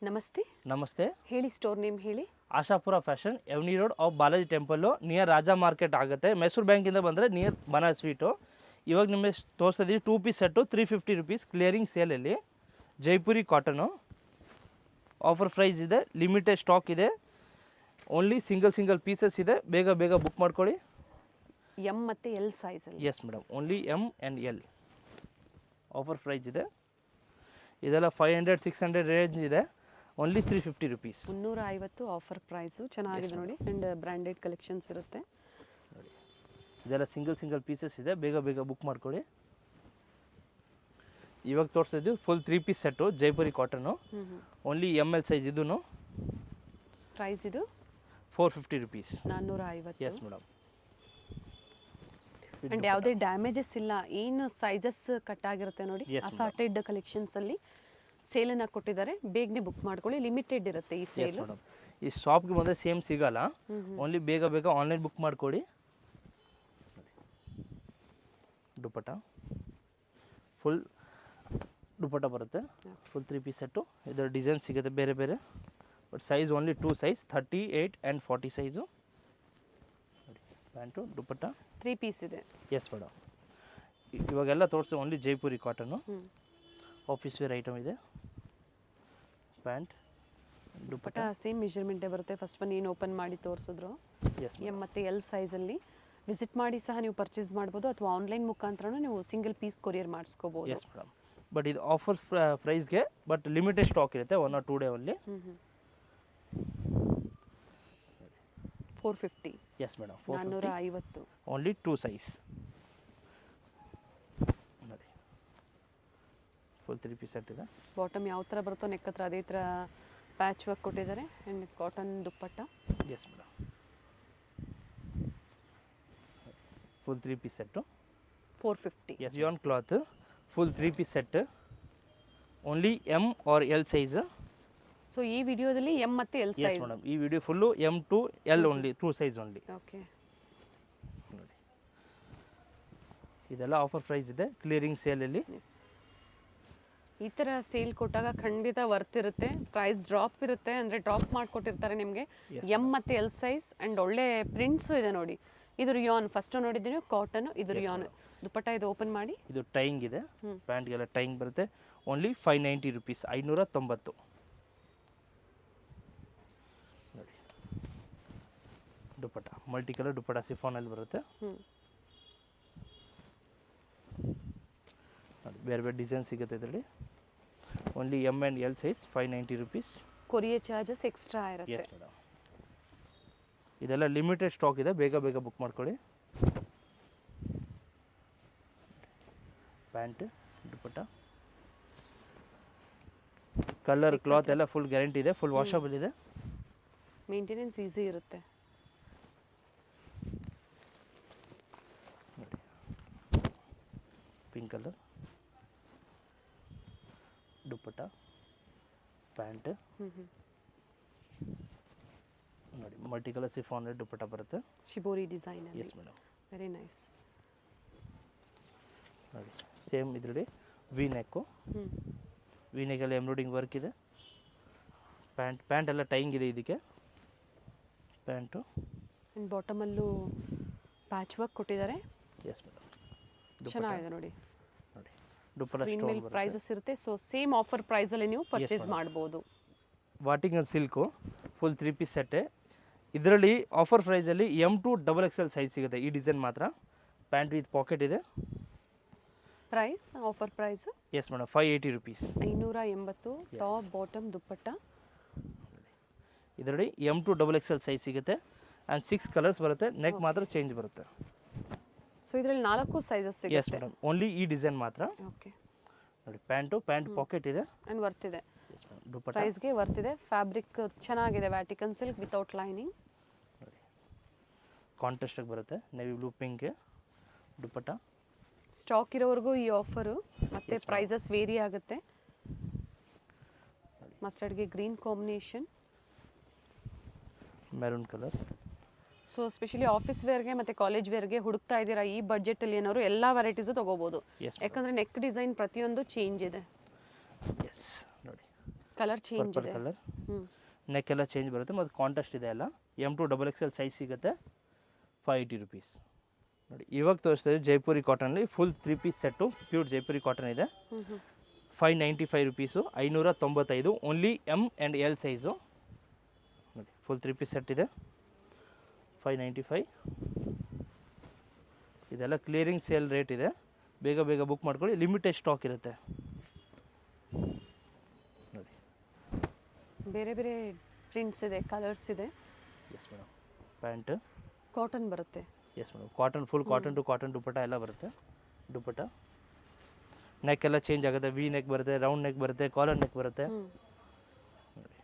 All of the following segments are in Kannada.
ನಮಸ್ತೆ. ನಮಸ್ತೆ. ಹೇಳಿ, ಸ್ಟೋರ್ ನೇಮ್ ಹೇಳಿ. Ashapura fashion, avenue road off Balaji temple, near Raja market ಆಗುತ್ತೆ. ಮೈಸೂರು ಬ್ಯಾಂಕಿಂದ ಬಂದರೆ ನಿಯರ್ ಬನಾರಸ್ ಸ್ವೀಟು. ಇವಾಗ ನಿಮಗೆ ತೋರಿಸ್ತಾ ಇದ್ದೀವಿ 2 ಪೀಸ್ ಸೆಟ್ಟು 350 ರುಪೀಸ್ ಕ್ಲಿಯರಿಂಗ್ ಸೇಲಲ್ಲಿ. ಜೈಪುರಿ ಕಾಟನು. ಆಫರ್ ಪ್ರೈಸ್ ಇದೆ, ಲಿಮಿಟೆಡ್ ಸ್ಟಾಕ್ ಇದೆ, ಓನ್ಲಿ ಸಿಂಗಲ್ ಪೀಸಸ್ ಇದೆ. ಬೇಗ ಬುಕ್ ಮಾಡ್ಕೊಳ್ಳಿ. ಎಮ್ ಮತ್ತು ಎಲ್ ಸೈಜಲ್ಲಿ. Yes madam, only M and L. Offer price ಇದೆ. ಇದೆಲ್ಲ 500-600 ರೇಂಜ್ ಇದೆ. Only 350 rupees. 350 offer price. ಚೆನ್ನಾಗಿದೆ ನೋಡಿ. ಆ್ಯಂಡ್ ಬ್ರ್ಯಾಂಡೆಡ್ ಕಲೆಕ್ಷನ್ಸ್ ಇರುತ್ತೆ ನೋಡಿ. ಇದೆಲ್ಲ ಸಿಂಗಲ್ ಪೀಸಸ್ ಇದೆ. ಬೇಗ ಬುಕ್ ಮಾಡ್ಕೊಳ್ಳಿ. ಇವಾಗ ತೋರಿಸಿದ್ದು full 3 piece set Jaipuri cotton. Only M L size. ಇದೂ ಪ್ರೈಸ್ ಇದು 450 ರುಪೀಸ್. 450. Yes madam. ಆ್ಯಂಡ್ ಯಾವುದೇ ಡ್ಯಾಮೇಜಸ್ ಇಲ್ಲ. ಏನು ಸೈಜಸ್ ಕಟ್ ಆಗಿರುತ್ತೆ ನೋಡಿ. ಅಸಾರ್ಟೆಡ್ ಕಲೆಕ್ಷನ್ಸಲ್ಲಿ ಸೇಲನ್ನು ಕೊಟ್ಟಿದ್ದಾರೆ. ಬೇಗನೆ ಬುಕ್ ಮಾಡ್ಕೊಳ್ಳಿ. ಲಿಮಿಟೆಡ್ ಇರುತ್ತೆ ಈ ಸೇಲ್. ಈ ಶಾಪ್ಗೆ ಬಂದರೆ ಸೇಮ್ ಸಿಗಲ್ಲ. ಓನ್ಲಿ ಬೇಗ ಆನ್ಲೈನ್ ಬುಕ್ ಮಾಡ್ಕೊಳ್ಳಿ. ದುಪ್ಪಟ್ಟ ಫುಲ್ ದುಪ್ಪಟ್ಟ ಬರುತ್ತೆ. Full 3 piece set. ಇದರ ಡಿಸೈನ್ ಸಿಗುತ್ತೆ ಬೇರೆ but size only 2 size, 38 and 40 size. Pant dupatta 3 piece ಇದೆ. Yes madam. ಇವಾಗೆಲ್ಲ ತೋರಿಸ್ತೀವಿ only Jaipuri cotton. Office wear item ಇದೆ. ಪ್ಯಾಂಟ್ ದುಪ್ಪಟ್ಟ ಸೇಮ್ ಮೆಜರ್ಮೆಂಟೇ ಬರುತ್ತೆ. ಫಸ್ಟ್ ಒನ್ ಏನು ಓಪನ್ ಮಾಡಿ ತೋರಿಸಿದ್ರು. ಎಮ್ ಮತ್ತು ಎಲ್ ಸೈಜಲ್ಲಿ. ವಿಸಿಟ್ ಮಾಡಿ ಸಹ ನೀವು ಪರ್ಚೇಸ್ ಮಾಡ್ಬೋದು, ಅಥವಾ ಆನ್ಲೈನ್ ಮುಖಾಂತರನೂ ನೀವು ಸಿಂಗಲ್ ಪೀಸ್ ಕೊರಿಯರ್ ಮಾಡಿಸ್ಕೋಬೋದು. Yes madam. ಬಟ್ ಇದು ಆಫರ್ ಪ್ರೈಸ್ಗೆ, ಬಟ್ ಲಿಮಿಟೆಡ್ ಸ್ಟಾಕ್ ಇರುತ್ತೆ. 1 or 2 day only. 450. Yes madam, 450. Only 2 size ನೋಡಿ. ಫುಲ್ 3 ಪೀಸ್ ಸೆಟ್ ಇದೆ. ಬಾಟಮ್ ಯಾವ ಥರ ಬರುತ್ತೋ ನೆಕ್ ಹತ್ರ ಅದೇ ಥರ ಪ್ಯಾಚ್ ವರ್ಕ್ ಕೊಟ್ಟಿದ್ದಾರೆ. And cotton dupatta. Yes madam. Full 3 piece set 450. Yes. ಜಿಯಾನ್ cloth full 3 piece set. Only M or L size. So ಈ ವಿಡಿಯೋದಲ್ಲಿ ಎಮ್ ಮತ್ತು ಎಲ್ ಸೈಜ್. ಮೇಡಮ್, ಈ video full M to L only, 2 size only. Okay ನೋಡಿ, ಇದೆಲ್ಲ ಆಫರ್ ಪ್ರೈಸ್ ಇದೆ ಕ್ಲಿಯರಿಂಗ್ ಸೇಲಲ್ಲಿ. ಈ ಥರ ಸೇಲ್ ಕೊಟ್ಟಾಗ ಖಂಡಿತ ವರ್ತ್ ಇರುತ್ತೆ. ಪ್ರೈಸ್ ಡ್ರಾಪ್ ಇರುತ್ತೆ, ಅಂದರೆ ಡ್ರಾಪ್ ಮಾಡಿಕೊಟ್ಟಿರ್ತಾರೆ ನಿಮಗೆ. ಎಮ್ ಮತ್ತು ಎಲ್ ಸೈಜ್. ಆ್ಯಂಡ್ ಒಳ್ಳೆ ಪ್ರಿಂಟ್ಸು ಇದೆ ನೋಡಿ. ಇದು ರಿಯಾನ್ ಫಸ್ಟು ನೋಡಿದ್ದೀನಿ, ಕಾಟನು. ಇದು ರಿಯಾನ್ ದುಪ್ಪಟ್ಟ. ಇದು ಓಪನ್ ಮಾಡಿ. ಇದು ಟೈಂಗ್ ಇದೆ. ಪ್ಯಾಂಟ್ಗೆಲ್ಲ ಟೈಂಗ್ ಬರುತ್ತೆ. Only 590 rupees, 590. ನೋಡಿ, ದುಪ್ಪಟ್ಟ ಮಲ್ಟಿ ಕಲರ್ ದುಪ್ಪಟ್ಟ ಸಿಫಾನಲ್ಲಿ ಬರುತ್ತೆ. ನೋಡಿ, ಬೇರೆ ಡಿಸೈನ್ ಸಿಗುತ್ತೆ ಇದರಲ್ಲಿ. Only M and L size, 590 rupees. Courier charges extra ಇರುತ್ತೆ. Yes madam. ಇದೆಲ್ಲ ಲಿಮಿಟೆಡ್ ಸ್ಟಾಕ್ ಇದೆ. ಬೇಗ ಬುಕ್ ಮಾಡ್ಕೊಳ್ಳಿ. ಪ್ಯಾಂಟ್ ದುಪ್ಪಟ್ಟ ಕಲರ್ ಕ್ಲಾತ್ ಎಲ್ಲ ಫುಲ್ ಗ್ಯಾರಂಟಿ ಇದೆ. ಫುಲ್ ವಾಷಬಲ್ ಇದೆ. ಮೇಂಟೆನೆನ್ಸ್ ಈಸಿ ಇರುತ್ತೆ. ಪಿಂಕ್ ಕಲರ್ ದುಪ್ಪಟ್ಟ, ಪ್ಯಾಂಟ್ ನೋಡಿ. ಮಲ್ಟಿ ಕಲರ್ ಸಿಫಾನ್ ದುಪ್ಪಟ್ಟ ಬರುತ್ತೆ. Shibori design. Yes madam. Very nice. ನೋಡಿ, ಸೇಮ್ ಇದರಲ್ಲಿ ವಿ ನೆಕ್ಕು. ವಿ ನೆಕ್ಕಲ್ಲಿ ಎಂಬ್ರಾಯ್ಡಿಂಗ್ ವರ್ಕ್ ಇದೆ. ಪ್ಯಾಂಟ್ ಎಲ್ಲ ಟೈಂಗ್ ಇದೆ ಇದಕ್ಕೆ. ಪ್ಯಾಂಟು ಆ್ಯಂಡ್ ಬಾಟಮಲ್ಲೂ ಪ್ಯಾಚ್ ವರ್ಕ್ ಕೊಟ್ಟಿದ್ದಾರೆ. Yes madam. ಚೆನ್ನಾಗಿದೆ ನೋಡಿ. ನೋಡಿ, ದುಪ್ಪಟ್ಟ ಸ್ಟೋನ್ ಪ್ರೈಸಸ್ ಇರುತ್ತೆ. ಸೊ ಸೇಮ್ ಆಫರ್ ಪ್ರೈಸಲ್ಲಿ ನೀವು ಪರ್ಚೇಸ್ ಮಾಡ್ಬೋದು. ವಾಟಿಂಗಲ್ ಸಿಲ್ಕು ಫುಲ್ 3 ಪೀಸ್ ಸೆಟ್ಟೆ. ಇದರಲ್ಲಿ ಆಫರ್ ಪ್ರೈಸಲ್ಲಿ ಎಮ್ ಟು XXL ಸೈಜ್ ಸಿಗುತ್ತೆ. ಈ ಡಿಸೈನ್ ಮಾತ್ರ. ಪ್ಯಾಂಟ್ ವಿತ್ ಪಾಕೆಟ್ ಇದೆ. Price offer price yes madam, 580 rupees. 580. Top bottom dupatta. ಇದರಲ್ಲಿ ಎಮ್ ಟು XXL ಸೈಜ್ ಸಿಗುತ್ತೆ. ಆ್ಯಂಡ್ 6 ಕಲರ್ಸ್ ಬರುತ್ತೆ. ನೆಕ್ ಮಾತ್ರ ಚೇಂಜ್ ಬರುತ್ತೆ. ಸೊ ಇದರಲ್ಲಿ 4 ಸೈಜಸ್ ಸಿಗುತ್ತೆ. ಎಸ್ ಮೇಡಮ್, ಓನ್ಲಿ ಈ ಡಿಸೈನ್ ಮಾತ್ರ. ಓಕೆ ನೋಡಿ, ಪ್ಯಾಂಟ್ ಪಾಕೆಟ್ ಇದೆ. ಆ್ಯಂಡ್ ವರ್ತ್ ಇದೆ. ಎಸ್ ಮೇಡಮ್, ದುಪ್ಪಟ್ಟ ಪ್ರೈಸ್ಗೆ ವರ್ತ್ ಇದೆ. ಫ್ಯಾಬ್ರಿಕ್ ಚೆನ್ನಾಗಿದೆ. Vatican silk without lining. ನೋಡಿ, ಕಾಂಟ್ರಾಸ್ಟಾಗಿ ಬರುತ್ತೆ. ನೇವಿ ಬ್ಲೂ ಪಿಂಕ್ ದುಪ್ಪಟ್ಟ. ಸ್ಟಾಕ್ ಇರೋವರೆಗೂ ಈ ಆಫರು. ಮತ್ತು ಪ್ರೈಸಸ್ ವೇರಿ ಆಗುತ್ತೆ. ಮಸ್ಟರ್ಡ್ಗೆ green combination, maroon colour. So specially office ವೇರ್ಗೆ ಮತ್ತು ಕಾಲೇಜ್ ವೇರ್ಗೆ ಹುಡುಕ್ತಾ ಇದ್ದೀರಾ ಈ ಬಡ್ಜೆಟಲ್ಲಿ ಏನಾದ್ರು ಎಲ್ಲ ವೆರೈಟೀಸು ತೊಗೋಬೋದು. ಯಾಕಂದರೆ ನೆಕ್ ಡಿಸೈನ್ ಪ್ರತಿಯೊಂದು ಚೇಂಜ್ ಇದೆ. ಎಸ್ ನೋಡಿ, ಕಲರ್ ಚೇಂಜ್ ಪರ್ಪಲ್ ಇದೆ. ಕಲರ್, ಹ್ಞೂ ನೆಕ್ ಎಲ್ಲ ಚೇಂಜ್ ಬರುತ್ತೆ ಮತ್ತು ಕಾಂಟ್ರಾಸ್ಟ್ ಇದೆ ಎಲ್ಲ. M2 XXL ಸೈಜ್ ಸಿಗುತ್ತೆ, 580 ರುಪೀಸ್. ನೋಡಿ ಇವಾಗ ತೋರಿಸ್ತಾ ಇದ್ದೀವಿ ಜೈಪುರಿ ಕಾಟನಲ್ಲಿ full 3 piece set, pure Jaipuri cotton ಇದೆ. 595 rupees, 595, only M and L size. ನೋಡಿ ಫುಲ್ 3 ಪೀಸ್ ಸೆಟ್ ಇದೆ, 595. ಇದೆಲ್ಲ ಕ್ಲಿಯರಿಂಗ್ ಸೇಲ್ ರೇಟ್ ಇದೆ, ಬೇಗ ಬೇಗ ಬುಕ್ ಮಾಡ್ಕೊಳ್ಳಿ, ಲಿಮಿಟೆಡ್ ಸ್ಟಾಕ್ ಇರುತ್ತೆ. ನೋಡಿ ಬೇರೆ ಬೇರೆ ಪ್ರಿಂಟ್ಸ್ ಇದೆ, ಕಲರ್ಸ್ ಇದೆ. Yes madam. ಪ್ಯಾಂಟ್ ಕಾಟನ್ ಬರುತ್ತೆ. Yes madam, cotton full cotton to cotton dupatta ಎಲ್ಲ ಬರುತ್ತೆ. ದುಪ್ಪಟ್ಟ ನೆಕ್ ಎಲ್ಲ ಚೇಂಜ್ ಆಗುತ್ತೆ, ವಿ ನೆಕ್ ಬರುತ್ತೆ, ರೌಂಡ್ ನೆಕ್ ಬರುತ್ತೆ, ಕಾಲರ್ ನೆಕ್ ಬರುತ್ತೆ. ನೋಡಿ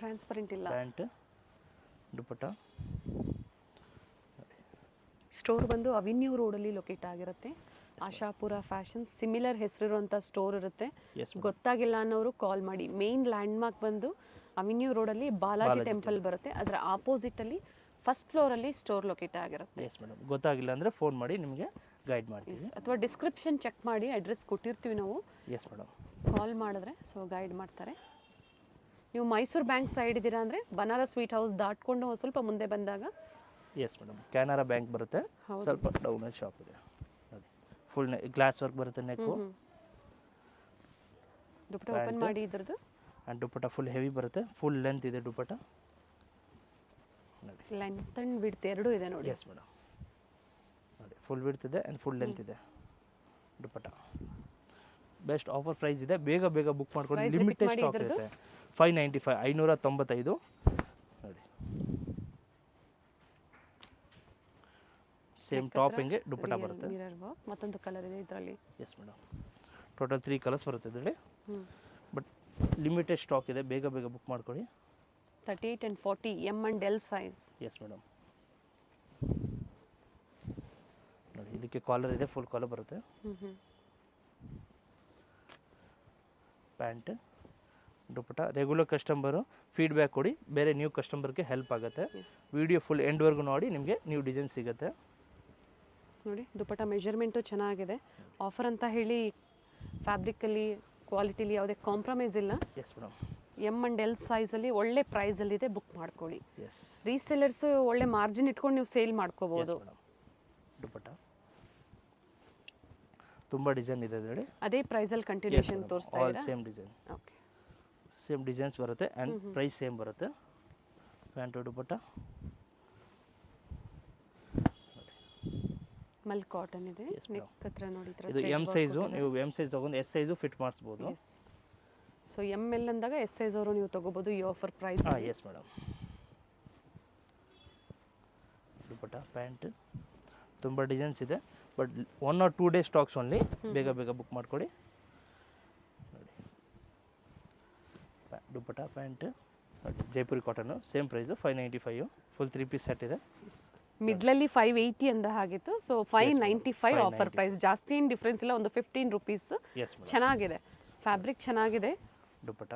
ಟ್ರಾನ್ಸ್ಪರೆಂಟ್ ಇಲ್ಲ. ಪ್ಯಾಂಟ್ ದುಪ್ಪಟ್ಟ. ಸ್ಟೋರ್ ಬಂದು ಅವಿನ್ಯೂ ರೋಡಲ್ಲಿ ಲೊಕೇಟ್ ಆಗಿರುತ್ತೆ. ಆಶಾಪುರ ಫ್ಯಾಷನ್ಸ್ ಸಿಮಿಲರ್ ಹೆಸರಿರುವಂಥ ಸ್ಟೋರ್ ಇರುತ್ತೆ. ಎಸ್ ಗೊತ್ತಾಗಿಲ್ಲ ಅನ್ನೋರು ಕಾಲ್ ಮಾಡಿ. ಮೇನ್ ಲ್ಯಾಂಡ್ಮಾರ್ಕ್ ಬಂದು ಅವಿನ್ಯೂ ರೋಡಲ್ಲಿ ಬಾಲಾಜಿ ಟೆಂಪಲ್ ಬರುತ್ತೆ, ಅದರ ಆಪೋಸಿಟಲ್ಲಿ ಫಸ್ಟ್ ಫ್ಲೋರಲ್ಲಿ ಸ್ಟೋರ್ ಲೊಕೇಟ್ ಆಗಿರುತ್ತೆ. ಎಸ್ ಮೇಡಮ್, ಗೊತ್ತಾಗಿಲ್ಲ ಅಂದರೆ ಫೋನ್ ಮಾಡಿ, ನಿಮಗೆ ಗೈಡ್ ಮಾಡ್ತೀವಿ. ಅಥವಾ ಡಿಸ್ಕ್ರಿಪ್ಷನ್ ಚೆಕ್ ಮಾಡಿ, ಅಡ್ರೆಸ್ ಕೊಟ್ಟಿರ್ತೀವಿ ನಾವು, ಎಸ್ ಮೇಡಮ್. ಕಾಲ್ ಮಾಡಿದ್ರೆ ಸೊ ಗೈಡ್ ಮಾಡ್ತಾರೆ. ನೀವು ಮೈಸೂರು ಬ್ಯಾಂಕ್ ಸೈಡ್ ಇದ್ದೀರಾ ಅಂದರೆ ಬನಾರಸ್ ಸ್ವೀಟ್ ಹೌಸ್ ದಾಟ್ಕೊಂಡು ಸ್ವಲ್ಪ ಮುಂದೆ ಬಂದಾಗ ಎಸ್ ಮೇಡಮ್, ಕೆನರಾ ಬ್ಯಾಂಕ್ ಬರುತ್ತೆ, ಸ್ವಲ್ಪ ಡೌನಲ್ಲಿ ಶಾಪ್ ಇದೆ. ನೋಡಿ ಫುಲ್ ಗ್ಲಾಸ್ ವರ್ಕ್ ಬರುತ್ತೆ ನೆಕ್ಕು. ದುಪ್ಪಟ್ಟ ಓಪನ್ ಮಾಡಿ ಇದ್ರದ್ದು. ಆ್ಯಂಡ್ ದುಪ್ಪಟ್ಟ ಫುಲ್ ಹೆವಿ ಬರುತ್ತೆ, ಫುಲ್ ಲೆಂತ್ ಇದೆ ದುಪ್ಪಟ್ಟ. ನೋಡಿ ಲೆಂತ್ ಆ್ಯಂಡ್ ವಿಡ್ತ್ ಎರಡೂ ಇದೆ ನೋಡಿ. Yes madam. ನೋಡಿ ಫುಲ್ ವಿಡ್ತ್ ಇದೆ ಆ್ಯಂಡ್ ಫುಲ್ ಲೆಂತ್ ಇದೆ ದುಪ್ಪಟ್ಟ. ಬೆಸ್ಟ್ ಆಫರ್ ಪ್ರೈಸ್ ಇದೆ, ಬೇಗ ಬೇಗ ಬುಕ್ ಮಾಡ್ಕೊಂಡು, ಲಿಮಿಟೆಡ್ ಸ್ಟಾಕ್ ಇರುತ್ತೆ. 595, 595. ನೋಡಿ ಸೇಮ್ ಟಾಪ್ ಹಿಂಗೆ ದುಪ್ಪಟ್ಟ ಬರುತ್ತೆ. ಮಿರರ್ ವರ್ಕ್ ಮತ್ತೊಂದು ಕಲರ್ ಇದೆ ಇದರಲ್ಲಿ. ಎಸ್ ಮೇಡಮ್, ಟೋಟಲ್ 3 ಕಲರ್ಸ್ ಬರುತ್ತೆ ಇದರಲ್ಲಿ. ಬಟ್ ಲಿಮಿಟೆಡ್ ಸ್ಟಾಕ್ ಇದೆ, ಬೇಗ ಬೇಗ ಬುಕ್ ಮಾಡ್ಕೊಳ್ಳಿ. 38 and 40 M and L size. Yes madam. ನೋಡಿ ಇದಕ್ಕೆ ಕಾಲರ್ ಇದೆ, ಫುಲ್ ಕಾಲರ್ ಬರುತ್ತೆ. ಪ್ಯಾಂಟ್ ದುಪ್ಪಟ್ಟ. ರೆಗ್ಯುಲರ್ ಕಸ್ಟಮರು ಫೀಡ್ಬ್ಯಾಕ್ ಕೊಡಿ, ಬೇರೆ ನ್ಯೂ ಕಸ್ಟಮರ್ಗೆ ಹೆಲ್ಪ್ ಆಗುತ್ತೆ. ವಿಡಿಯೋ ಫುಲ್ ಎಂಡ್ವರೆಗೂ ನೋಡಿ, ನಿಮಗೆ ನ್ಯೂ ಡಿಸೈನ್ ಸಿಗುತ್ತೆ. ನೋಡಿ ದುಪ್ಪಟ್ಟ ಮೆಜರ್ಮೆಂಟು ಚೆನ್ನಾಗಿದೆ. ಆಫರ್ ಅಂತ ಹೇಳಿ ಫ್ಯಾಬ್ರಿಕಲ್ಲಿ ಕ್ವಾಲಿಟಿಲಿ ಯಾವುದೇ ಕಾಂಪ್ರಮೈಸ್ ಇಲ್ಲ. Yes madam. M and L ಸೈಜಲ್ಲಿ ಒಳ್ಳೆ ಪ್ರೈಸಲ್ಲಿದೆ, ಬುಕ್ ಮಾಡ್ಕೊಳ್ಳಿ. ಎಸ್ ರೀಸೆಲ್ಲರ್ಸು ಒಳ್ಳೆ ಮಾರ್ಜಿನ್ ಇಟ್ಕೊಂಡು ನೀವು ಸೇಲ್ ಮಾಡ್ಕೋಬೋದು. ದುಪ್ಪಟ್ಟ ತುಂಬ ಡಿಸೈನ್ ಇದೆ ಇದರಲ್ಲಿ. ಅದೇ ಪ್ರೈಸಲ್ಲಿ ಕಂಟಿನ್ಯೂಷನ್ ತೋರಿಸ್ತಾ ಆಲ್ ಇದ್ದೀರಾ? Same design, okay. Same designs ಬರುತ್ತೆ ಆ್ಯಂಡ್ ಪ್ರೈಸ್ ಸೇಮ್ ಬರುತ್ತೆ. ಪ್ಯಾಂಟು ದುಪ್ಪಟ್ಟ ಮಲ್ ಕಾಟನ್ ಇದೆ. Yes, madam. ನೆಕ್ ಹತ್ರ ನೋಡಿ ಈ ಥರ ಇದು ಎಮ್ ಸೈಜು, ನೀವು ಎಮ್ ಸೈಜ್ ತೊಗೊಂಡು ಎಸ್ ಸೈಜು ಫಿಟ್ ಮಾಡಿಸ್ಬೋದು. ಎಸ್. ಸೊ ಎಮ್ ಎಲ್ ಅಂದಾಗ ಎಸ್ ಸೈಜ್ ಅವರು ನೀವು ತೊಗೋಬೋದು ಈ ಆಫರ್ ಪ್ರೈಸ್. ಹಾಂ ಎಸ್ ಮೇಡಮ್. ದುಪ್ಪಟ್ಟ ಪ್ಯಾಂಟ್ ತುಂಬ ಡಿಸೈನ್ಸ್ ಇದೆ, but 1 or 2 days stocks only, ಬೇಗ ಬೇಗ ಬುಕ್ ಮಾಡ್ಕೊಡಿ. ನೋಡಿ dupatta pant Jaipuri cotton, same price 595. Full 3 piece set ಇದೆ. ಮಿಡ್ಲಲ್ಲಿ 580 ಅಂದ ಹಾಗಿತ್ತು, ಸೊ 595 ಆಫರ್ ಪ್ರೈಸ್. ಜಾಸ್ತಿ ಏನು ಡಿಫ್ರೆನ್ಸ್ ಇಲ್ಲ, ಒಂದು 15 ರುಪೀಸ್. Yes madam. ಚೆನ್ನಾಗಿದೆ, ಫ್ಯಾಬ್ರಿಕ್ ಚೆನ್ನಾಗಿದೆ. ದುಪ್ಪಟ್ಟ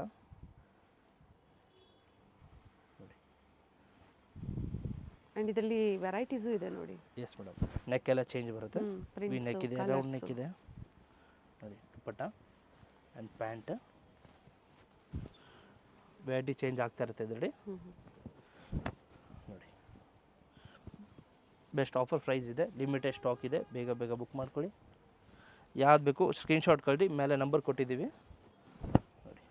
ನೋಡಿ. ಆ್ಯಂಡ್ ಇದರಲ್ಲಿ ವೆರೈಟೀಸು ಇದೆ ನೋಡಿ. ಎಸ್ ಮೇಡಮ್, ನೆಕ್ ಎಲ್ಲ ಚೇಂಜ್ ಬರುತ್ತೆ. ವಿ ನೆಕ್ ಇದೆ, ರೌಂಡ್ ನೆಕ್ ಇದೆ. ನೋಡಿ dupatta and pant variety change ಆಗ್ತಾ ಇರುತ್ತೆ ಇದರಲ್ಲಿ. ನೋಡಿ ಬೆಸ್ಟ್ ಆಫರ್ ಪ್ರೈಸ್ ಇದೆ, ಲಿಮಿಟೆಡ್ ಸ್ಟಾಕ್ ಇದೆ, ಬೇಗ ಬೇಗ ಬುಕ್ ಮಾಡ್ಕೊಳ್ಳಿ. ಯಾವ್ದು ಬೇಕು ಸ್ಕ್ರೀನ್ಶಾಟ್ ಕಳ್ಳಿ, ಮೇಲೆ ನಂಬರ್ ಕೊಟ್ಟಿದ್ದೀವಿ. ನೋಡಿ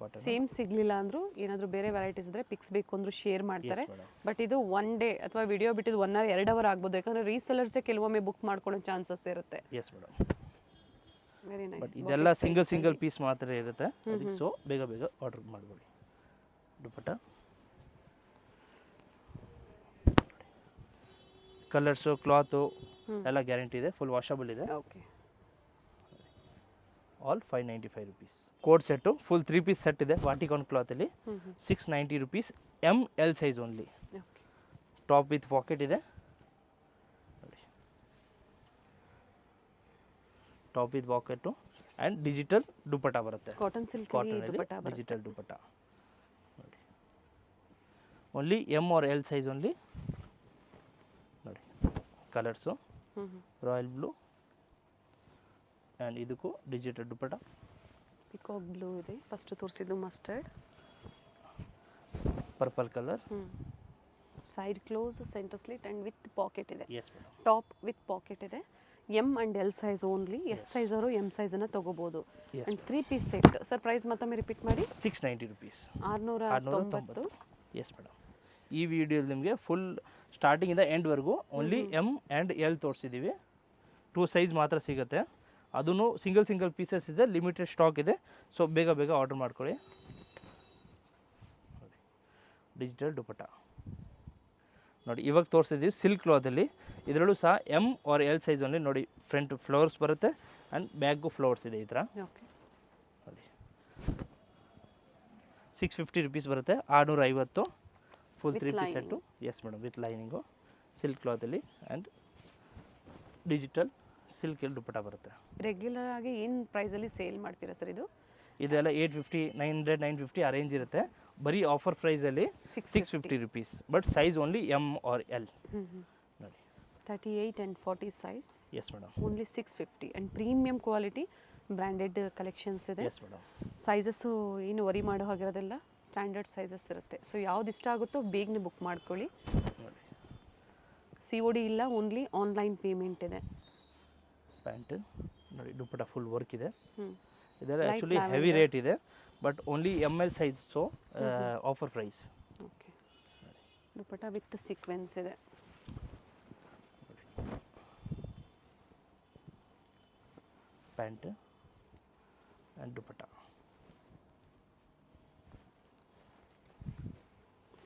ಕಾಟನ್ ಸೇಮ್ ಸಿಗಲಿಲ್ಲ ಅಂದರೂ ಏನಾದರೂ ಬೇರೆ ವೆರೈಟೀಸ್ ಇದ್ದರೆ ಪಿಕ್ಸ್ ಬೇಕು ಅಂದರೂ ಶೇರ್ ಮಾಡ್ತಾರೆ. ಬಟ್ ಇದು 1 day ಅಥವಾ ವಿಡಿಯೋ ಬಿಟ್ಟಿದ್ದು 1 hour 2 hour ಆಗ್ಬೋದು, ಯಾಕಂದರೆ ರೀಸೆಲರ್ಸೇ ಕೆಲವೊಮ್ಮೆ ಬುಕ್ ಮಾಡ್ಕೊಳ್ಳೋ ಚಾನ್ಸಸ್ ಇರುತ್ತೆ. Yes madam. Very but nice. ಇದೆಲ್ಲ ಸಿಂಗಲ್ ಪೀಸ್ ಮಾತ್ರ ಇರುತ್ತೆ, ಅದಕ್ಕೆ ಸೊ ಬೇಗ ಬೇಗ ಆರ್ಡರ್ ಮಾಡ್ಕೊಳ್ಳಿ. ದುಪ್ಪಟ್ಟ ಕಲರ್ಸು ಕ್ಲಾತು ಎಲ್ಲ ಗ್ಯಾರಂಟಿ ಇದೆ, ಫುಲ್ ವಾಷಬಲ್ ಇದೆ. Okay. All 595 rupees. Coord set full 3 piece set ಇದೆ, ವಾಟಿಕಾನ್ ಕ್ಲಾತಲ್ಲಿ 690 rupees. ML size only. Okay. Top with pocket ಇದೆ. ನೋಡಿ top with pocket and digital dupatta ಬರುತ್ತೆ. ಕಾಟನ್ ಸಿಲ್ಕ್ ದುಪ್ಪಟ್ಟ ಬರುತ್ತೆ. ಡಿಜಿಟಲ್ ದುಪ್ಪಟ್ಟ ನೋಡಿ. Only M or L size only. ನೋಡಿ ಕಲರ್ಸು ರಾಯಲ್ ಬ್ಲೂ ಆ್ಯಂಡ್ ಇದಕ್ಕೂ ಡಿಜಿಟಲ್ ದುಪ್ಪಟ್ಟ. ಪಿಕಾಕ್ ಬ್ಲೂ ಇದೆ, ಫಸ್ಟ್ ತೋರಿಸಿದ್ದು mustard. Purple colour. Side close, centre slit and with pocket ಇದೆ. Yes madam. Top with pocket ಇದೆ. M and L size only. S size ಅವರು ಎಮ್ ಸೈಜನ್ನು ತೊಗೋಬೋದು. And 3 piece set. Sir price ಮತ್ತೊಮ್ಮೆ ರಿಪೀಟ್ ಮಾಡಿ. 690 rupees. 690. Yes madam. ಈ ವಿಡಿಯೋಲಿ ನಿಮಗೆ ಫುಲ್ ಸ್ಟಾರ್ಟಿಂಗಿಂದ ಎಂಡ್ವರೆಗೂ ಓನ್ಲಿ ಎಮ್ ಆ್ಯಂಡ್ ಎಲ್ ತೋರಿಸಿದ್ದೀವಿ. 2 ಸೈಜ್ ಮಾತ್ರ ಸಿಗುತ್ತೆ. ಅದೂ ಸಿಂಗಲ್ ಪೀಸಸ್ ಇದೆ, ಲಿಮಿಟೆಡ್ ಸ್ಟಾಕ್ ಇದೆ. ಸೊ ಬೇಗ ಆರ್ಡರ್ ಮಾಡ್ಕೊಳ್ಳಿ. ಡಿಜಿಟಲ್ ದುಪಟ್ಟ ನೋಡಿ, ಇವಾಗ ತೋರಿಸಿದ್ದೀವಿ ಸಿಲ್ಕ್ ಕ್ಲಾತಲ್ಲಿ. ಇದರಲ್ಲೂ ಸಹ M or L size only. ನೋಡಿ ಫ್ರಂಟ್ ಫ್ಲವರ್ಸ್ ಬರುತ್ತೆ ಆ್ಯಂಡ್ ಬ್ಯಾಗು ಫ್ಲವರ್ಸ್ ಇದೆ ಈ ಥರ. ಓಕೆ, ನೋಡಿ 650 rupees ಬರುತ್ತೆ. 650 full 3 piece set. Yes madam, with lining silk ಕ್ಲಾತಲ್ಲಿ ಆ್ಯಂಡ್ ಡಿಜಿಟಲ್ ಸಿಲ್ಕ್ ದುಪಟ್ಟ ಬರುತ್ತೆ. ರೆಗ್ಯುಲರ್ ಆಗಿ ಏನು ಪ್ರೈಸಲ್ಲಿ ಸೇಲ್ ಮಾಡ್ತೀರಾ ಸರ್ ಇದು? ಇದೆಲ್ಲ 850, 900, 950 ಆ ರೇಂಜ್ ಇರುತ್ತೆ. ಬರೀ ಆಫರ್ ಪ್ರೈಸಲ್ಲಿ 650 rupees. But size only M or L. ನೋಡಿ 38 and 40 size. Yes madam. Only 650 and premium quality branded collections ಇದೆ. Yes madam. ಸೈಜಸ್ಸು ಏನು ವರಿ ಮಾಡೋ ಹಾಗಿರೋದೆಲ್ಲ ಸ್ಟ್ಯಾಂಡರ್ಡ್ ಸೈಜಸ್ ಇರುತ್ತೆ. ಸೊ ಯಾವ್ದು ಇಷ್ಟ ಆಗುತ್ತೋ ಬೇಗನೆ ಬುಕ್ ಮಾಡ್ಕೊಳ್ಳಿ. ನೋಡಿ COD ಇಲ್ಲ, ಓನ್ಲಿ ಆನ್ಲೈನ್ ಪೇಮೆಂಟ್ ಇದೆ. ಪ್ಯಾಂಟ್ ನೋಡಿ, ದುಪಟ್ಟ ಫುಲ್ ವರ್ಕ್ ಇದೆ. ಹ್ಞೂ, ಇದೆಲ್ಲ ಆ್ಯಕ್ಚುಲಿ ಹೆವಿ ರೇಟ್ ಇದೆ, but only M L size. So offer price. Okay, dupatta with sequins ಇದೆ. ಪ್ಯಾಂಟ್ ಆ್ಯಂಡ್ ದುಪಟ್ಟ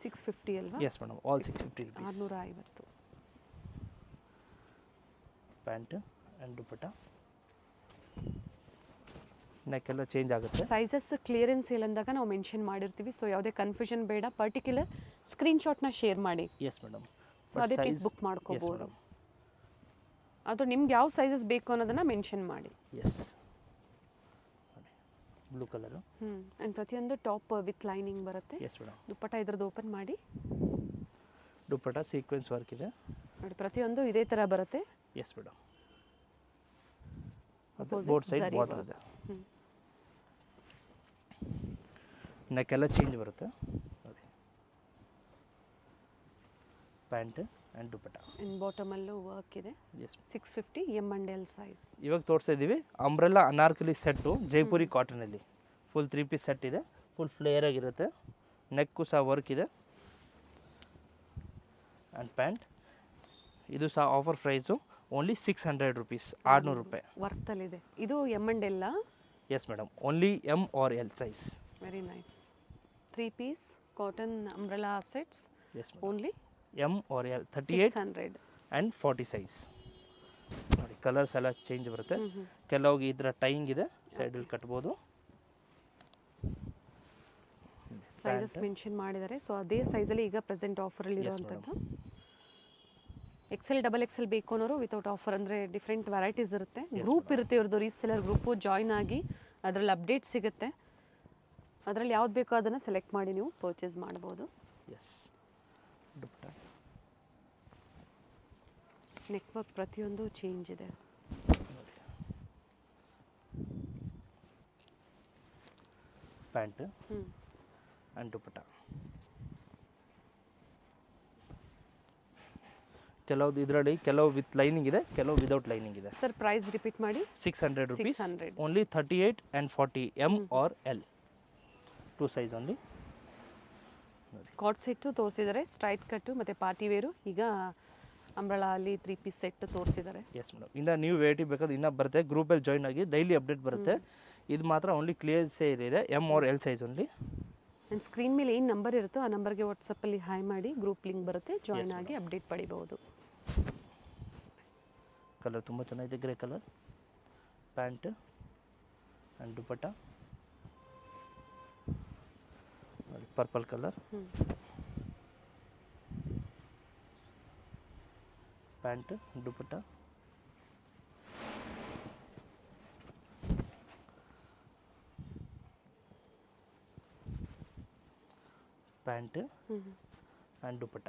650 ಅಲ್ವಾ? Yes madam, all 650 rupees. 650. Pant and dupatta. ನೆಕ್ಕೆಲ್ಲ ಚೇಂಜ್ ಆಗುತ್ತೆ. ಸೈಜಸ್ ಕ್ಲಿಯರೆನ್ಸ್ ಸೇಲ್ ಅಂದಾಗ ನಾವು ಮೆನ್ಷನ್ ಮಾಡಿರ್ತೀವಿ. ಸೊ ಯಾವುದೇ ಕನ್ಫ್ಯೂಷನ್ ಬೇಡ. ಪರ್ಟಿಕ್ಯುಲರ್ ಸ್ಕ್ರೀನ್ಶಾಟ್ನ ಶೇರ್ ಮಾಡಿ. Yes madam. ಸೊ ಅದೇ ಪೀಸ್ ಬುಕ್ ಮಾಡ್ಕೋಬೋದು. ಅದು ನಿಮ್ಗೆ ಯಾವ ಸೈಜಸ್ ಬೇಕು ಅನ್ನೋದನ್ನು ಮೆನ್ಷನ್ ಮಾಡಿ. Yes, blue colour. ಆ್ಯಂಡ್ ಪ್ರತಿಯೊಂದು ಟಾಪ್ ವಿತ್ ಲೈನಿಂಗ್ ಬರುತ್ತೆ. Yes madam. ದುಪ್ಪಟ್ಟ ಇದ್ರದ್ದು ಓಪನ್ ಮಾಡಿ. ದುಪ್ಪಟ್ಟ ಸೀಕ್ವೆನ್ಸ್ ವರ್ಕ್ ಇದೆ ನೋಡಿ, ಪ್ರತಿಯೊಂದು ಇದೇ ಥರ ಬರುತ್ತೆ. Yes madam. Board side border ಇದೆ. ನೆಕ್ಕೆಲ್ಲ ಚೇಂಜ್ ಬರುತ್ತೆ ನೋಡಿ. Pant and dupatta. ಆ್ಯಂಡ್ ಬಾಟಮಲ್ಲೂ ವರ್ಕ್ ಇದೆ. Yes, 650 M and L size. ಇವಾಗ ತೋರಿಸ್ತಾ ಇದ್ದೀವಿ ಅಂಬ್ರೆಲಾ ಅನಾರ್ಕಲಿ ಸೆಟ್ಟು ಜೈಪುರಿ ಕಾಟನಲ್ಲಿ. ಫುಲ್ 3 ಪೀಸ್ ಸೆಟ್ ಇದೆ. ಫುಲ್ ಫ್ಲೇಯರ್ ಆಗಿರುತ್ತೆ. ನೆಕ್ಕು ಸಹ ವರ್ಕ್ ಇದೆ. ಆ್ಯಂಡ್ ಪ್ಯಾಂಟ್ ಇದು ಸಹ ಆಫರ್ ಪ್ರೈಸು ಓನ್ಲಿ 600 rupees. 600 ರೂಪಾಯಿ ವರ್ತಲ್ಲಿದೆ. ಇದು ಎಮ್ ಆ್ಯಂಡ್ ಎಲ್ಲ? Yes madam, only M or L size. Very nice. 3 piece cotton umbrella sets. Yes only M or L 38 600 and 40 size. ನೋಡಿ ಕಲರ್ಸ್ ಎಲ್ಲ ಚೇಂಜ್ ಬರುತ್ತೆ. ಕೆಲವು ಈ ಥರ ಟೈಯಿಂಗ್ ಇದೆ, ಸೈಡಲ್ಲಿ ಕಟ್ಬೋದು. ಸೈಜಸ್ ಮೆನ್ಷನ್ ಮಾಡಿದ್ದಾರೆ. ಸೊ ಅದೇ ಸೈಜಲ್ಲಿ ಈಗ ಪ್ರೆಸೆಂಟ್ ಆಫರಲ್ಲಿ ಇರುವಂಥದ್ದು. XL XXL ಬೇಕು ಅನ್ನೋರು ವಿತೌಟ್ ಆಫರ್, ಅಂದರೆ ಡಿಫ್ರೆಂಟ್ ವೆರೈಟೀಸ್ ಇರುತ್ತೆ. ಗ್ರೂಪ್ ಇರುತ್ತೆ ಇವ್ರದ್ದು, ರೀಸೆಲರ್ ಗ್ರೂಪು. ಜಾಯ್ನ್ ಆಗಿ ಅದರಲ್ಲಿ ಅಪ್ಡೇಟ್ ಸಿಗುತ್ತೆ. ಅದರಲ್ಲಿ ಯಾವ್ದು ಬೇಕೋ ಅದನ್ನು ಸೆಲೆಕ್ಟ್ ಮಾಡಿ ನೀವು ಪರ್ಚೇಸ್ ಮಾಡ್ಬೋದು. ಎಸ್, ದುಪಟ್ಟ. ನೆಕ್ ವರ್ಕ್ ಪ್ರತಿಯೊಂದು ಚೇಂಜ್ ಇದೆ. Pant and dupatta. ಕೆಲವ್ದು ಇದರಲ್ಲಿ ಕೆಲವು ವಿತ್ ಲೈನಿಂಗ್ ಇದೆ, ಕೆಲವು ವಿದೌಟ್ ಲೈನಿಂಗ್ ಇದೆ. ಸರ್ ಪ್ರೈಸ್ ರಿಪೀಟ್ ಮಾಡಿ. 600 rupees. 600. Only 38 and 40 M or L. 2 size only. ಕಾಟ್ ಸೆಟ್ಟು ತೋರಿಸಿದ್ದಾರೆ, ಸ್ಟ್ರೈಟ್ ಕಟ್ಟು ಮತ್ತು ಪಾರ್ಟಿ ವೇರು. ಈಗ ಅಂಬ್ರೆಲಾ ಅಲ್ಲಿ 3 ಪೀಸ್ ಸೆಟ್ ತೋರಿಸಿದ್ದಾರೆ. Yes madam. ಇನ್ನು ನೀವು ವೇಟಿ ಬೇಕಾದ್ರೆ ಇನ್ನೂ ಬರುತ್ತೆ. ಗ್ರೂಪಲ್ಲಿ ಜಾಯ್ನ್ ಆಗಿ ಡೈಲಿ ಅಪ್ಡೇಟ್ ಬರುತ್ತೆ. ಇದು ಮಾತ್ರ ಓನ್ಲಿ ಕ್ಲಿಯರ್ಸೇ ಇದೆ, M or L size only. And screen ಮೇಲೆ ಏನು ನಂಬರ್ ಇರುತ್ತೋ ಆ ನಂಬರ್ಗೆ ವಾಟ್ಸಪ್ಪಲ್ಲಿ ಹಾಯ್ ಮಾಡಿ ಗ್ರೂಪ್ ಲಿಂಕ್ ಬರುತ್ತೆ, ಜಾಯ್ನ್ ಆಗಿ ಅಪ್ಡೇಟ್ ಪಡಿಬಹುದು. ಕಲರ್ ತುಂಬ ಚೆನ್ನಾಗಿದೆ, grey colour. Pant and dupatta ನೋಡಿ, purple colour. Pant dupatta. Pant and dupatta.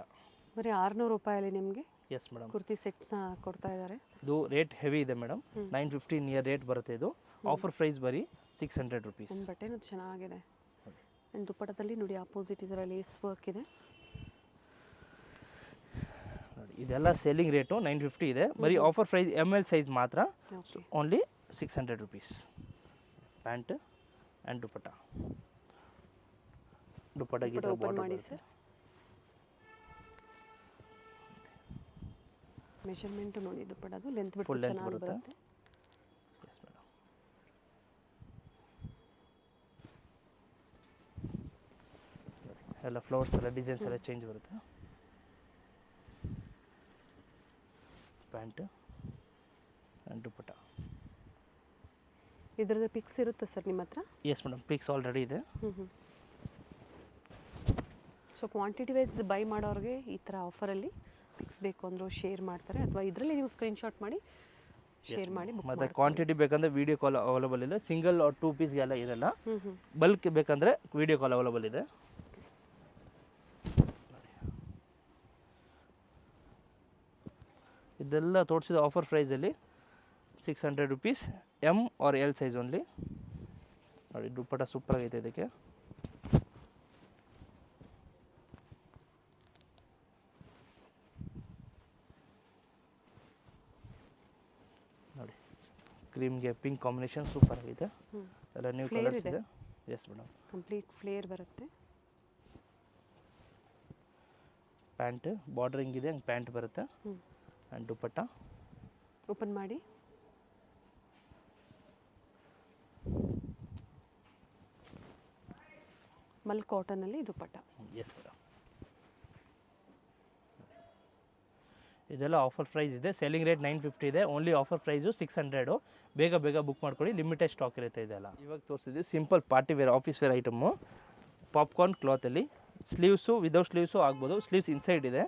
ಬರೀ 600 ರೂಪಾಯಲ್ಲಿ ನಿಮಗೆ ಎಸ್ ಮೇಡಮ್, ಕುರ್ತಿ ಸೆಟ್ಸ್ ಕೊಡ್ತಾ ಇದ್ದಾರೆ. ಇದು ರೇಟ್ ಹೆವಿ ಇದೆ ಮೇಡಮ್. 950 ನಿಯರ್ ರೇಟ್ ಬರುತ್ತೆ. ಇದು ಆಫರ್ ಪ್ರೈಸ್ ಬರೀ 600 rupees. ಒಂದು ಬಟ್ಟೆನೂ ಚೆನ್ನಾಗಿದೆ. ಆ್ಯಂಡ್ ದುಪ್ಪಟ್ಟದಲ್ಲಿ ನೋಡಿ ಆಪೋಸಿಟ್ ಇದರ ಲೇಸ್ ವರ್ಕ್ ಇದೆ. ನೋಡಿ ಇದೆಲ್ಲ ಸೇಲಿಂಗ್ ರೇಟು 950 ಇದೆ. ಬರೀ ಆಫರ್ ಪ್ರೈಸ್ ML ಸೈಜ್ ಮಾತ್ರ. Okay. Only 600 rupees. Pant and dupatta. ದುಪ್ಪಟ್ಟಗೆ ಓಪನ್ ಮಾಡಿ ಸರ್. ಮೆಷರ್ಮೆಂಟು ನೋಡಿ ದುಪ್ಪಟ್ಟದು ಲೆಂತ್ ಬಿಟ್ಟು ಫುಲ್ ಲೆಂತ್ ಚೆನ್ನಾಗಿ ಬರುತ್ತೆ. ಬರುತ್ತೆ. Yes madam. ಎಲ್ಲ ಫ್ಲವರ್ಸ್ ಎಲ್ಲ ಡಿಸೈನ್ಸ್ ಎಲ್ಲ ಚೇಂಜ್ ಬರುತ್ತೆ. Pant and dupatta. ಇದ್ರದ್ದು ಪಿಕ್ಸ್ ಇರುತ್ತೆ ಸರ್ ನಿಮ್ಮ ಹತ್ರ? ಎಸ್ ಮೇಡಮ್, ಪಿಕ್ಸ್ ಆಲ್ರೆಡಿ ಇದೆ. ಸೊ ಕ್ವಾಂಟಿಟಿ ವೈಸ್ ಬೈ ಮಾಡೋರಿಗೆ ಈ ಥರ ಆಫರಲ್ಲಿ ಪಿಕ್ಸ್ ಬೇಕು ಅಂದರೂ ಶೇರ್ ಮಾಡ್ತಾರೆ, ಅಥವಾ ಇದರಲ್ಲಿ ನೀವು ಸ್ಕ್ರೀನ್ಶಾಟ್ ಮಾಡಿ ಶೇರ್ ಮಾಡಿ ಬುಕ್ ಮತ್ತು ಕ್ವಾಂಟಿಟಿ ಬೇಕಂದರೆ ವೀಡಿಯೋ ಕಾಲ್ ಅವೈಲೇಬಲ್ ಇದೆ. ಸಿಂಗಲ್ 2 ಪೀಸ್ಗೆಲ್ಲ ಇರಲ್ಲ. ಬಲ್ಕ್ ಬೇಕಂದರೆ ವೀಡಿಯೋ ಕಾಲ್ ಅವೈಲೇಬಲ್ ಇದೆ. ಇದೆಲ್ಲ ತೋರಿಸಿದ ಆಫರ್ ಪ್ರೈಸಲ್ಲಿ 600 rupees, M or L size only. ನೋಡಿ ದುಪ್ಪಟ್ಟ ಸೂಪರ್ ಆಗೈತೆ ಇದಕ್ಕೆ. ನೋಡಿ ಕ್ರೀಮ್ಗೆ ಪಿಂಕ್ ಕಾಂಬಿನೇಷನ್ ಸೂಪರ್ ಆಗಿದೆ. ಎಲ್ಲ ನ್ಯೂ ಕಲರ್ಸ್ ಇದೆ. Yes madam. ಕಂಪ್ಲೀಟ್ ಫ್ಲೇರ್ ಬರುತ್ತೆ. ಪ್ಯಾಂಟ್ ಬಾರ್ಡರಿಂಗ್ ಇದೆ, ಹಂಗೆ ಪ್ಯಾಂಟ್ ಬರುತ್ತೆ. ಆ್ಯಂಡ್ ದುಪ್ಪಟ್ಟ ಓಪನ್ ಮಾಡಿ. ಮಲ್ ಕಾಟನಲ್ಲಿ ದುಪ್ಪಟ್ಟ. Yes madam. ಇದೆಲ್ಲ ಆಫರ್ ಪ್ರೈಸ್ ಇದೆ. ಸೆಲ್ಲಿಂಗ್ ರೇಟ್ 950 ಇದೆ. Only offer price 600. ಬೇಗ ಬೇಗ ಬುಕ್ ಮಾಡ್ಕೊಳ್ಳಿ, ಲಿಮಿಟೆಡ್ ಸ್ಟಾಕ್ ಇರುತ್ತೆ ಇದೆಲ್ಲ. ಇವಾಗ ತೋರಿಸಿದ್ವಿ simple party wear office wear item. Popcorn ಕ್ಲಾತಲ್ಲಿ ಸ್ಲೀವ್ಸು ವಿದೌಟ್ ಸ್ಲೀವ್ಸು ಆಗ್ಬೋದು. ಸ್ಲೀವ್ಸ್ ಇನ್ಸೈಡ್ ಇದೆ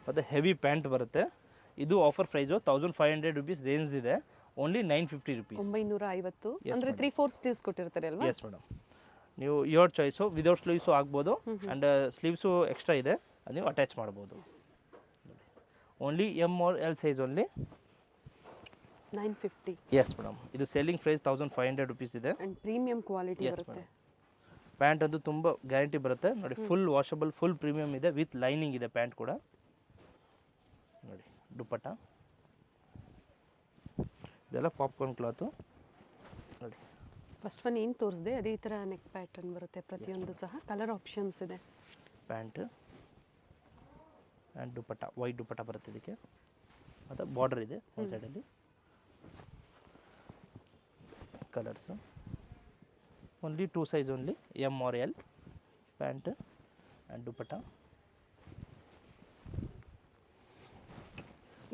ಮತ್ತು ಹೆವಿ ಪ್ಯಾಂಟ್ ಬರುತ್ತೆ. ಇದು ಆಫರ್ ಪ್ರೈಸು 1500 rupees ರೇಂಜ್ ಇದೆ. Only 950 rupees. 950. ಅಂದರೆ 3/4 ಸ್ಲೀವ್ಸ್ ಕೊಟ್ಟಿರ್ತಾರೆ ಅಲ್ವಾ? Yes madam. ನೀವು ಯೋರ್ ಚಾಯ್ಸು ವಿದೌಟ್ ಸ್ಲೀವ್ಸು ಆಗ್ಬೋದು. ಆ್ಯಂಡ್ ಸ್ಲೀವ್ಸು ಎಕ್ಸ್ಟ್ರಾ ಇದೆ, ಅದು ನೀವು ಅಟ್ಯಾಚ್ ಮಾಡ್ಬೋದು. Only M or L size only 950. Yes madam. ಇದು ಸೆಲ್ಲಿಂಗ್ ಪ್ರೈಸ್ 1500 rupees ಇದೆ. ಆ್ಯಂಡ್ ಪ್ರೀಮಿಯಂ ಕ್ವಾಲಿಟಿ ಎಸ್ ಬರುತ್ತೆ. ಮೇಡಮ್. ಪ್ಯಾಂಟ್ ಅದು ತುಂಬ ಗ್ಯಾರಂಟಿ ಬರುತ್ತೆ. ನೋಡಿ ಫುಲ್ ವಾಷಬಲ್, ಫುಲ್ ಪ್ರೀಮಿಯಮ್ ಇದೆ, ವಿತ್ ಲೈನಿಂಗ್ ಇದೆ ಪ್ಯಾಂಟ್ ಕೂಡ. ನೋಡಿ ದುಪ್ಪಟ್ಟ ಇದೆಲ್ಲ ಪಾಪ್ಕಾರ್ನ್ ಕ್ಲಾತು. ನೋಡಿ ಫಸ್ಟ್ ಒನ್ ಏನು ತೋರಿಸಿದೆ ಅದೇ ಥರ ನೆಕ್ ಪ್ಯಾಟರ್ನ್ ಬರುತ್ತೆ ಪ್ರತಿಯೊಂದು ಸಹ. ಕಲರ್ ಆಪ್ಷನ್ಸ್ ಇದೆ. Pant and dupatta, white dupatta ಬರುತ್ತೆ ಇದಕ್ಕೆ. ಮತ್ತು ಬಾರ್ಡರ್ ಇದೆ ಒಂದು ಸೈಡಲ್ಲಿ. Colours only 2 size only, M or L. Pant and dupatta.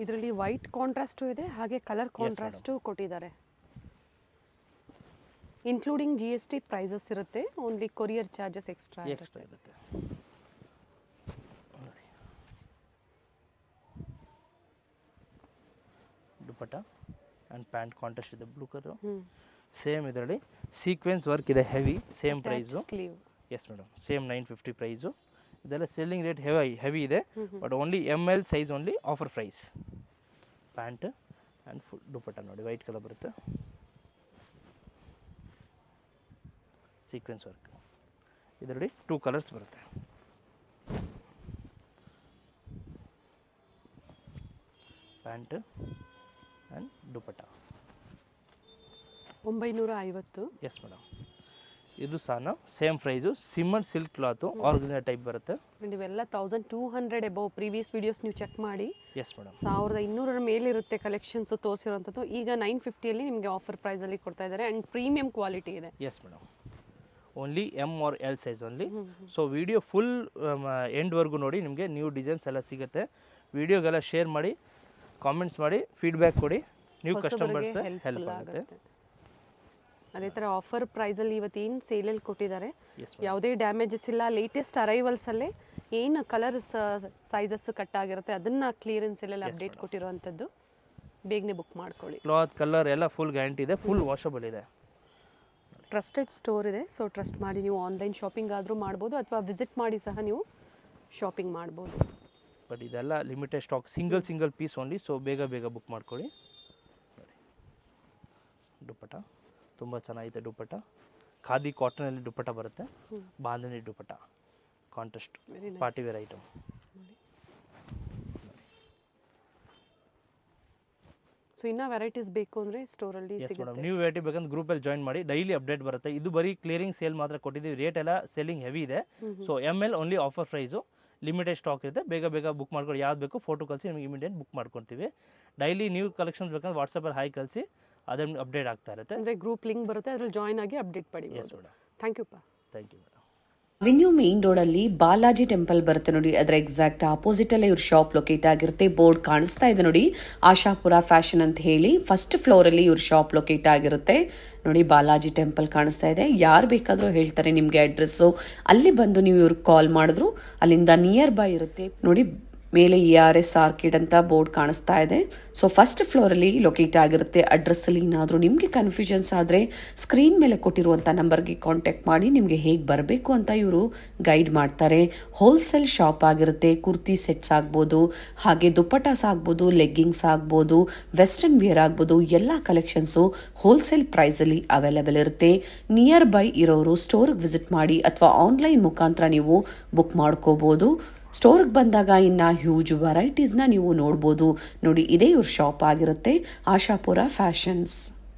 ಇದರಲ್ಲಿ ವೈಟ್ ಕಾಂಟ್ರಾಸ್ಟು ಇದೆ, ಹಾಗೆ ಕಲರ್ ಕಾಂಟ್ರಾಸ್ಟು ಕೊಟ್ಟಿದ್ದಾರೆ. ಇನ್ಕ್ಲೂಡಿಂಗ್ GST ಪ್ರೈಸಸ್ ಇರುತ್ತೆ. ಓನ್ಲಿ ಕೊರಿಯರ್ ಚಾರ್ಜಸ್ ಎಕ್ಸ್ಟ್ರಾ ಇರುತ್ತೆ. ನೋಡಿ ದುಪ್ಪಟ್ಟ ಆ್ಯಂಡ್ ಪ್ಯಾಂಟ್ ಕಾಂಟ್ರಾಸ್ಟ್ ಇದೆ, ಬ್ಲೂ ಕಲರು. ಸೇಮ್ ಇದರಲ್ಲಿ ಸೀಕ್ವೆನ್ಸ್ ವರ್ಕ್ ಇದೆ, heavy. Same price. Sleeve. Yes madam. Same 950 price. ಇದೆಲ್ಲ ಸೆಲ್ಲಿಂಗ್ ರೇಟ್ ಹೆವಿ ಇದೆ. But only ML size only offer price. Pant and full dupatta ನೋಡಿ ವೈಟ್ ಕಲರ್ ಬರುತ್ತೆ. ಸೀಕ್ವೆನ್ಸ್ ವರ್ಕ್ ಇದರಲ್ಲಿ 2 ಕಲರ್ಸ್ ಬರುತ್ತೆ. Pant and dupatta 950. Yes madam. ಇದು ಸಹ same price. Shimmer silk cloth organiser type ಬರುತ್ತೆ. ಆ್ಯಂಡ್ ಇವೆಲ್ಲ 1200 ಎಬವ್. ಪ್ರೀವಿಯಸ್ ವೀಡಿಯೋಸ್ ನೀವು ಚೆಕ್ ಮಾಡಿ. Yes madam. 1200 ಮೇಲಿರುತ್ತೆ ಕಲೆಕ್ಷನ್ಸ್ ತೋರಿಸಿರೋಂಥದ್ದು. ಈಗ 950 ನಿಮಗೆ ಆಫರ್ ಪ್ರೈಸಲ್ಲಿ ಕೊಡ್ತಾ ಇದ್ದಾರೆ. ಆ್ಯಂಡ್ ಪ್ರೀಮಿಯಂ ಕ್ವಾಲಿಟಿ ಇದೆ. Yes madam. Only M or L size only. So video full ಎಂಡ್ವರೆಗೂ ನೋಡಿ, ನಿಮಗೆ ನ್ಯೂ ಡಿಸೈನ್ಸ್ ಎಲ್ಲ ಸಿಗುತ್ತೆ. ವಿಡಿಯೋಗೆಲ್ಲ ಶೇರ್ ಮಾಡಿ, ಕಾಮೆಂಟ್ಸ್ ಮಾಡಿ, ಫೀಡ್ಬ್ಯಾಕ್ ಕೊಡಿ. ನ್ಯೂ ಕಸ್ಟಮರ್ಸ್ ಹೆಲ್ಪ್ ಆಗುತ್ತೆ. ಅದೇ ಥರ ಆಫರ್ ಪ್ರೈಸಲ್ಲಿ ಇವತ್ತೇನು ಸೇಲಲ್ಲಿ ಕೊಟ್ಟಿದ್ದಾರೆ, ಎಸ್ ಯಾವುದೇ ಡ್ಯಾಮೇಜಸ್ ಇಲ್ಲ. ಲೇಟೆಸ್ಟ್ ಅರೈವಲ್ಸಲ್ಲೇ ಏನು ಕಲರ್ಸ್ ಸೈಜಸ್ ಕಟ್ ಆಗಿರುತ್ತೆ ಅದನ್ನು ಕ್ಲಿಯರೆನ್ಸ್ ಎಲ್ಲ ಅಪ್ಡೇಟ್ ಕೊಟ್ಟಿರುವಂಥದ್ದು. ಬೇಗನೆ ಬುಕ್ ಮಾಡ್ಕೊಳ್ಳಿ. ಕ್ಲಾತ್ ಕಲರ್ ಎಲ್ಲ ಫುಲ್ ಗ್ಯಾರಂಟಿ ಇದೆ, ಫುಲ್ ವಾಷಬಲ್ ಇದೆ. ಟ್ರಸ್ಟೆಡ್ ಸ್ಟೋರ್ ಇದೆ. ಸೊ ಟ್ರಸ್ಟ್ ಮಾಡಿ ನೀವು ಆನ್ಲೈನ್ ಶಾಪಿಂಗ್ ಆದರೂ ಮಾಡ್ಬೋದು, ಅಥವಾ ವಿಸಿಟ್ ಮಾಡಿ ಸಹ ನೀವು ಶಾಪಿಂಗ್ ಮಾಡ್ಬೋದು. ಬಟ್ ಇದೆಲ್ಲ limited stock, single piece only. So ಬೇಗ ಬುಕ್ ಮಾಡ್ಕೊಳ್ಳಿ. ನೋಡಿ ದುಪ್ಪಟ್ಟ ತುಂಬ ಚೆನ್ನಾಗಿದೆ ದುಪ್ಪಟ್ಟ. ಖಾದಿ ಕಾಟನಲ್ಲಿ ದುಪ್ಪಟ್ಟ ಬರುತ್ತೆ, bandhani dupatta, contrast party wear item. So ಇನ್ನೂ ವೆರೈಟೀಸ್ ಬೇಕು ಅಂದರೆ ಸ್ಟೋರಲ್ಲಿ ಎಸ್ ಸಿಗುತ್ತೆ. ಮೇಡಮ್, ನೀವು ವೆರೈಟಿ ಬೇಕಂದ್ರೆ ಗ್ರೂಪಲ್ಲಿ ಜಾಯಿನ್ ಮಾಡಿ, ಡೈಲಿ ಅಪ್ಡೇಟ್ ಬರುತ್ತೆ. ಇದು ಬರೀ ಕ್ಲಿಯರಿಂಗ್ ಸೇಲ್ ಮಾತ್ರ ಕೊಟ್ಟಿದ್ದೀವಿ, ರೇಟ್ ಎಲ್ಲ ಸೆಲ್ಲಿಂಗ್ ಹೆವಿ ಇದೆ. So ML only offer price, limited stock ಇರುತ್ತೆ. ಬೇಗ ಬೇಗ ಬುಕ್ ಮಾಡ್ಕೊಂಡು, ಯಾವ್ದು ಬೇಕು ಫೋಟೋ ಕಳಿಸಿ ನಿಮಗೆ ಇಮಿಡಿಯೇಟ್ ಬುಕ್ ಮಾಡ್ಕೊತೀವಿ. ಡೈಲಿ ನ್ಯೂ ಕಲೆಕ್ಷನ್ಸ್ ಬೇಕಂದ್ರೆ ವಾಟ್ಸಪ್ಪಲ್ಲಿ ಹಾಯ್ ಕಳಿಸಿ, ಅದೇ ಅಪ್ಡೇಟ್ ಆಗ್ತಾ ಇರುತ್ತೆ. ಅಂದರೆ ಗ್ರೂಪ್ ಲಿಂಕ್ ಬರುತ್ತೆ, ಅದ್ರಲ್ಲಿ ಜಾಯ್ನ್ ಆಗಿ ಅಪ್ಡೇಟ್ ಪಡಿ. ಎಸ್ ಮೇಡಮ್, ಥ್ಯಾಂಕ್ ಯು ಪಾ. Thank you madam. Avenue main ರೋಡಲ್ಲಿ ಬಾಲಾಜಿ ಟೆಂಪಲ್ ಬರುತ್ತೆ ನೋಡಿ, ಅದರ ಎಕ್ಸಾಕ್ಟ್ ಆಪೋಸಿಟ್ ಅಲ್ಲೇ ಇವ್ರ ಶಾಪ್ ಲೊಕೇಟ್ ಆಗಿರುತ್ತೆ. ಬೋರ್ಡ್ ಕಾಣಿಸ್ತಾ ಇದೆ ನೋಡಿ, ಆಶಾಪುರ ಫ್ಯಾಷನ್ ಅಂತ ಹೇಳಿ. ಫಸ್ಟ್ ಫ್ಲೋರ್ ಅಲ್ಲಿ ಇವ್ರ ಶಾಪ್ ಲೊಕೇಟ್ ಆಗಿರುತ್ತೆ ನೋಡಿ. ಬಾಲಾಜಿ ಟೆಂಪಲ್ ಕಾಣಿಸ್ತಾ ಇದೆ. ಯಾರು ಬೇಕಾದರೂ ಹೇಳ್ತಾರೆ ನಿಮಗೆ ಅಡ್ರೆಸ್ಸು. ಅಲ್ಲಿ ಬಂದು ನೀವು ಇವ್ರಿಗೆ ಕಾಲ್ ಮಾಡಿದ್ರು ಅಲ್ಲಿಂದ ನಿಯರ್ ಬೈ ಇರುತ್ತೆ ನೋಡಿ. ಮೇಲೆ ERS ಆರ್ಕಿಡ್ ಅಂತ ಬೋರ್ಡ್ ಕಾಣಿಸ್ತಾ ಇದೆ. ಸೊ ಫಸ್ಟ್ ಫ್ಲೋರಲ್ಲಿ ಲೊಕೇಟ್ ಆಗಿರುತ್ತೆ. ಅಡ್ರೆಸ್ಸಲ್ಲಿ ಏನಾದರೂ ನಿಮಗೆ ಕನ್ಫ್ಯೂಷನ್ಸ್ ಆದರೆ ಸ್ಕ್ರೀನ್ ಮೇಲೆ ಕೊಟ್ಟಿರುವಂಥ ನಂಬರ್ಗೆ ಕಾಂಟ್ಯಾಕ್ಟ್ ಮಾಡಿ ನಿಮಗೆ ಹೇಗೆ ಬರಬೇಕು ಅಂತ ಇವರು ಗೈಡ್ ಮಾಡ್ತಾರೆ. ಹೋಲ್ಸೇಲ್ ಶಾಪ್ ಆಗಿರುತ್ತೆ. ಕುರ್ತಿ ಸೆಟ್ಸ್ ಆಗ್ಬೋದು, ಹಾಗೆ ದುಪ್ಪಟಾಸ್ ಆಗ್ಬೋದು, ಲೆಗ್ಗಿಂಗ್ಸ್ ಆಗ್ಬೋದು, ವೆಸ್ಟರ್ನ್ ವಿಯರ್ ಆಗ್ಬೋದು, ಎಲ್ಲ ಕಲೆಕ್ಷನ್ಸು ಹೋಲ್ಸೇಲ್ ಪ್ರೈಸಲ್ಲಿ ಅವೈಲೇಬಲ್ ಇರುತ್ತೆ. ನಿಯರ್ ಬೈ ಇರೋರು ಸ್ಟೋರ್ಗೆ ವಿಸಿಟ್ ಮಾಡಿ ಅಥವಾ ಆನ್ಲೈನ್ ಮುಖಾಂತರ ನೀವು ಬುಕ್ ಮಾಡ್ಕೋಬೋದು. ಸ್ಟೋರ್ಗೆ ಬಂದಾಗ ಇನ್ನು ಹ್ಯೂಜ್ ವೆರೈಟೀಸ್ನ ನೀವು ನೋಡ್ಬೋದು ನೋಡಿ. ಇದೇ ಇವ್ರ ಶಾಪ್ ಆಗಿರುತ್ತೆ, ಆಶಾಪುರ ಫ್ಯಾಷನ್ಸ್.